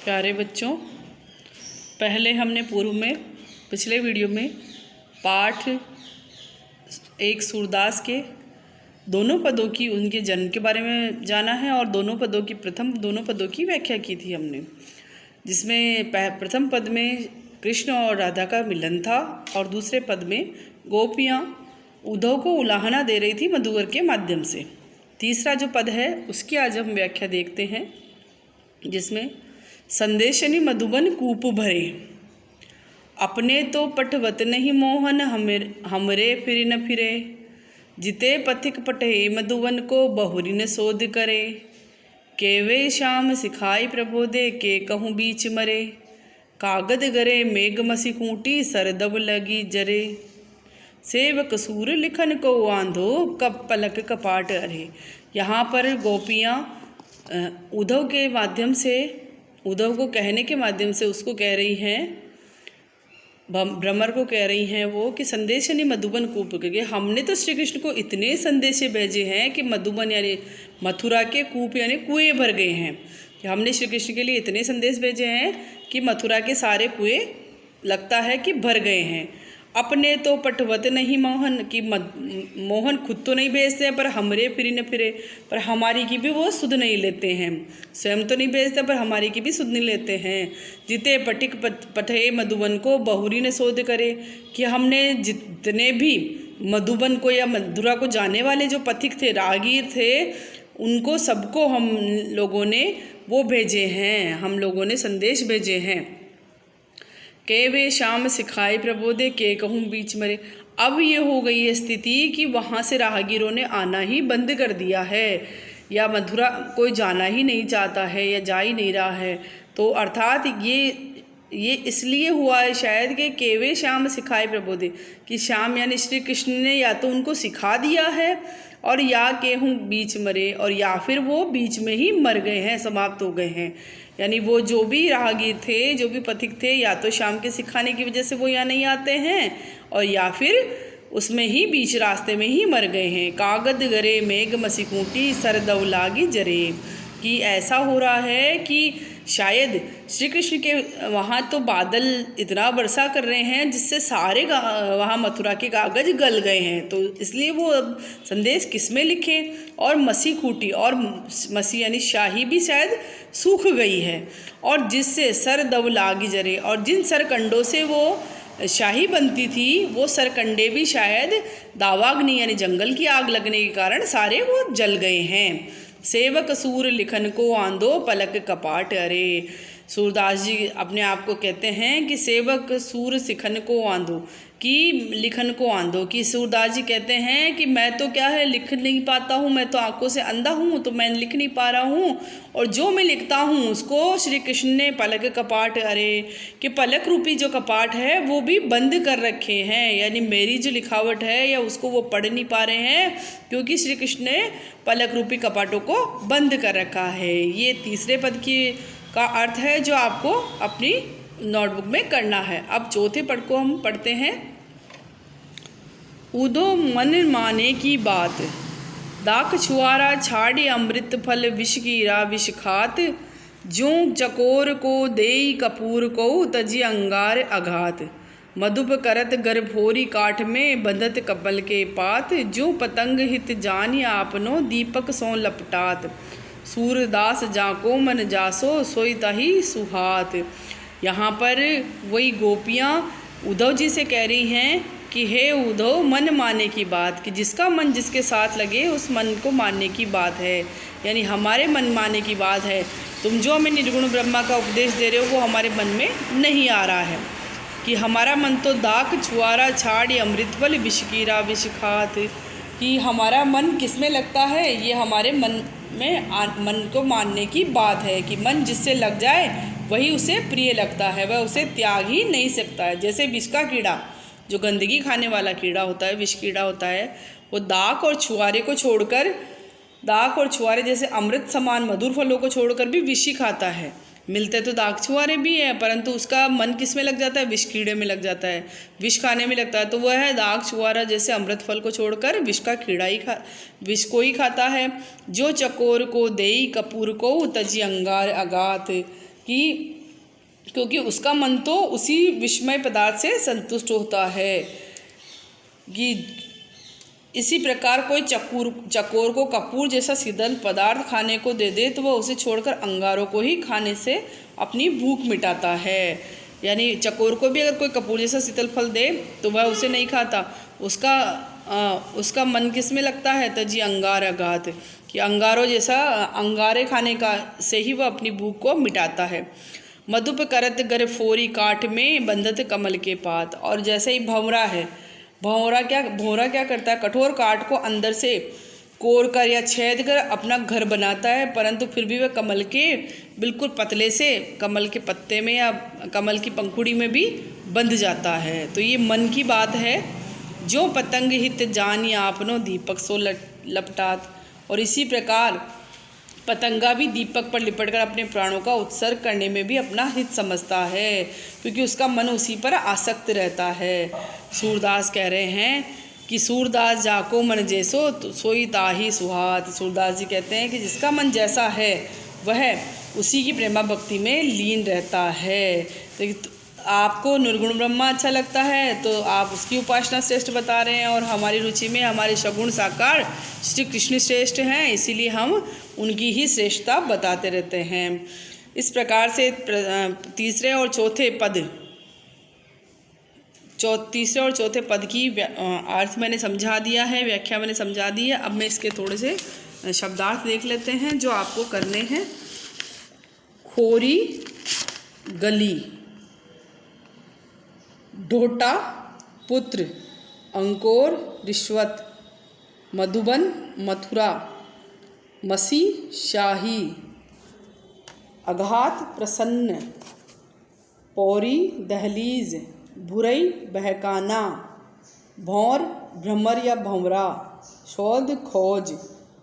प्यारे बच्चों, पहले हमने पूर्व में पिछले वीडियो में पाठ 1 सूरदास के दोनों पदों की उनके जन्म के बारे में जाना है और दोनों पदों की व्याख्या की थी हमने, जिसमें प्रथम पद में कृष्ण और राधा का मिलन था और दूसरे पद में गोपियाँ उद्धव को उलाहना दे रही थी मधुवर के माध्यम से। तीसरा जो पद है उसकी आज हम व्याख्या देखते हैं, जिसमें संदेशनी मधुबन कूप भरे, अपने तो पटवत नहीं मोहन हमरे फिर न फिरे, जिते पथिक पटे मधुबन को बहुरी न शोध करे, केवे श्याम सिखाई प्रबोधे के कहूँ बीच मरे, कागद गरे मेघ मसी कूटी सरदब लगी जरे, सेवक सूर लिखन को आंधो कब पलक कपाट अरे। यहाँ पर गोपियाँ उद्धव के माध्यम से, उद्धव को कहने के माध्यम से उसको कह रही हैं, भ्रमर को कह रही हैं वो कि संदेशनी मधुबन कूप के, हमने तो श्री कृष्ण को इतने संदेशे भेजे हैं कि मधुबन यानी मथुरा के कूप यानी कुएं भर गए हैं, कि हमने श्री कृष्ण के लिए इतने संदेश भेजे हैं कि मथुरा के सारे कुएं लगता है कि भर गए हैं। अपने तो पटवत नहीं मोहन, कि मोहन खुद तो नहीं भेजते हैं पर हमरे फिर न फिरे, पर हमारी की भी वो सुध नहीं लेते हैं। स्वयं तो नहीं भेजते पर हमारी की भी सुध नहीं लेते हैं। जिते पटिक पठे मधुबन को बहुरी ने शोध करे, कि हमने जितने भी मधुबन को या मथुरा को जाने वाले जो पथिक थे, राहगीर थे, उनको सबको हम लोगों ने वो भेजे हैं, हम लोगों ने संदेश भेजे हैं। के वे श्याम सिखाए प्रबोधे के कहूँ बीच मरे। अब ये हो गई है स्थिति कि वहाँ से राहगीरों ने आना ही बंद कर दिया है, या मथुरा कोई जाना ही नहीं चाहता है या जा ही नहीं रहा है। तो अर्थात ये इसलिए हुआ है शायद कि केवे श्याम सिखाए प्रबोधे, कि श्याम यानी श्री कृष्ण ने या तो उनको सिखा दिया है और या केहूँ बीच मरे, और या फिर वो बीच में ही मर गए हैं, समाप्त हो गए हैं। यानी वो जो भी राहगीर थे, जो भी पथिक थे, या तो श्याम के सिखाने की वजह से वो यहाँ नहीं आते हैं, और या फिर उसमें ही बीच रास्ते में ही मर गए हैं। कागद गरे मेघ मसी कूटी सरदव लागी जरे, कि ऐसा हो रहा है कि शायद श्री कृष्ण के वहाँ तो बादल इतना वर्षा कर रहे हैं जिससे सारे वहाँ मथुरा के कागज गल गए हैं, तो इसलिए वो अब संदेश किस में लिखें। और मसी खूटी, और मसी यानी शाही भी शायद सूख गई है, और जिससे सर दब लागी जरे, और जिन सरकंडों से वो शाही बनती थी वो सरकंडे भी शायद दावाग्नि यानी जंगल की आग लगने के कारण सारे वो जल गए हैं। सेवक सूर लिखन को आंधो पलक कपाट अरे। सूरदास जी अपने आप को कहते हैं कि सेवक सूर सिखन को आंधो, कि लिखन को आंधो, कि सूरदास जी कहते हैं कि मैं तो क्या है लिख नहीं पाता हूँ, मैं तो आंखों से अंधा हूँ, तो मैं लिख नहीं पा रहा हूँ, और जो मैं लिखता हूँ उसको श्री कृष्ण ने पलक कपाट अरे, कि पलक रूपी जो कपाट है वो भी बंद कर रखे हैं, यानी मेरी जो लिखावट है या उसको वो पढ़ नहीं पा रहे हैं, क्योंकि श्री कृष्ण ने पलक रूपी कपाटों को बंद कर रखा है। ये तीसरे पद का अर्थ है जो आपको अपनी नोटबुक में करना है। अब चौथे पद को हम पढ़ते हैं। उदो मन माने की बात, दाख छुआरा छाड़ी अमृत फल विष कीरा विष खात, ज्यों चकोर को देई कपूर को तजी अंगार अघात, मधुप करत गर्भोरी काठ में बंधत कपल के पात, ज्यों पतंग हित जानी आपनो दीपक सो लपटात, सूरदास जाको मन जासो सोई ताही सुहात। यहाँ पर वही गोपियाँ उद्धव जी से कह रही हैं कि हे उद्धव, मन माने की बात, कि जिसका मन जिसके साथ लगे उस मन को मानने की बात है, यानी हमारे मन माने की बात है। तुम जो हमें निर्गुण ब्रह्मा का उपदेश दे रहे हो वो हमारे मन में नहीं आ रहा है, कि हमारा मन तो दाख छुआरा छाड़ी अमृत फल विष कीरा विष खात, कि हमारा मन किस में लगता है, ये हमारे मन को मानने की बात है, कि मन जिससे लग जाए वही उसे प्रिय लगता है, वह उसे त्याग ही नहीं सकता है। जैसे विष का कीड़ा, जो गंदगी खाने वाला कीड़ा होता है, विष कीड़ा होता है, वो दाख और छुआरे को छोड़कर, दाख और छुआरे जैसे अमृत समान मधुर फलों को छोड़कर भी विष ही खाता है। मिलते तो दाख छुआरे भी हैं, परंतु उसका मन किस में लग जाता है, विष कीड़े में लग जाता है, विष खाने में लगता है। तो वह है दाख छुआरा जैसे अमृत फल को छोड़कर विष का कीड़ा ही विष को ही खाता है। जो चकोर को देई कपूर को तजी अंगार अगात, कि क्योंकि उसका मन तो उसी विषमय पदार्थ से संतुष्ट होता है। कि इसी प्रकार कोई चकोर को कपूर जैसा शीतल पदार्थ खाने को दे दे तो वह उसे छोड़कर अंगारों को ही खाने से अपनी भूख मिटाता है। यानी चकोर को भी अगर कोई कपूर जैसा शीतल फल दे तो वह उसे नहीं खाता, उसका मन किस में लगता है, तो जी अंगार अगात, कि अंगारों जैसा अंगारे खाने का से ही वह अपनी भूख को मिटाता है। मधुप करत गर फोरी काठ में बंधत कमल के पात। और जैसे ही भंवरा है, भंवरा क्या करता है, कठोर काठ को अंदर से कोर कर या छेद कर अपना घर बनाता है, परंतु फिर भी वह कमल के बिल्कुल पतले से कमल के पत्ते में या कमल की पंखुड़ी में भी बंध जाता है। तो ये मन की बात है। जो पतंग हित जानी आपनो दीपक सो लपटात। और इसी प्रकार पतंगा भी दीपक पर लिपटकर अपने प्राणों का उत्सर्ग करने में भी अपना हित समझता है, क्योंकि उसका मन उसी पर आसक्त रहता है। सूरदास कह रहे हैं कि सूरदास जाको मन जैसो सोई ताही सुहात। सूरदास जी कहते हैं कि जिसका मन जैसा है वह उसी की प्रेमा भक्ति में लीन रहता है। तो आपको निर्गुण ब्रह्मा अच्छा लगता है तो आप उसकी उपासना श्रेष्ठ बता रहे हैं, और हमारी रुचि में हमारे सगुण साकार श्री कृष्ण श्रेष्ठ हैं, इसीलिए हम उनकी ही श्रेष्ठता बताते रहते हैं। इस प्रकार से तीसरे और चौथे पद की अर्थ मैंने समझा दिया है, व्याख्या मैंने समझा दी है। अब मैं इसके थोड़े से शब्दार्थ देख लेते हैं जो आपको करने हैं। खोरी गली, ढोटा पुत्र, अंकोर रिश्वत, मधुबन मथुरा, मसी शाही, अघात प्रसन्न, पौरी दहलीज, भुरई बहकाना, भौर भ्रमर या भंवरा, शौद खोज,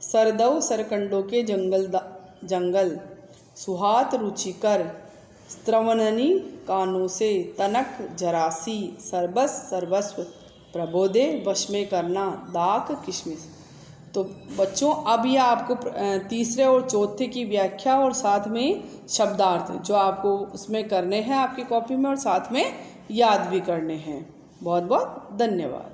सरदव सरकंडों के जंगल, सुहात रुचिकर, स्त्रवननी कानों से, तनक जरासी, सरबस सर्वस्व, प्रबोधे वश में करना, दाक किशमिश। तो बच्चों अब ये आपको तीसरे और चौथे की व्याख्या और साथ में शब्दार्थ जो आपको उसमें करने हैं आपकी कॉपी में, और साथ में याद भी करने हैं। बहुत बहुत धन्यवाद।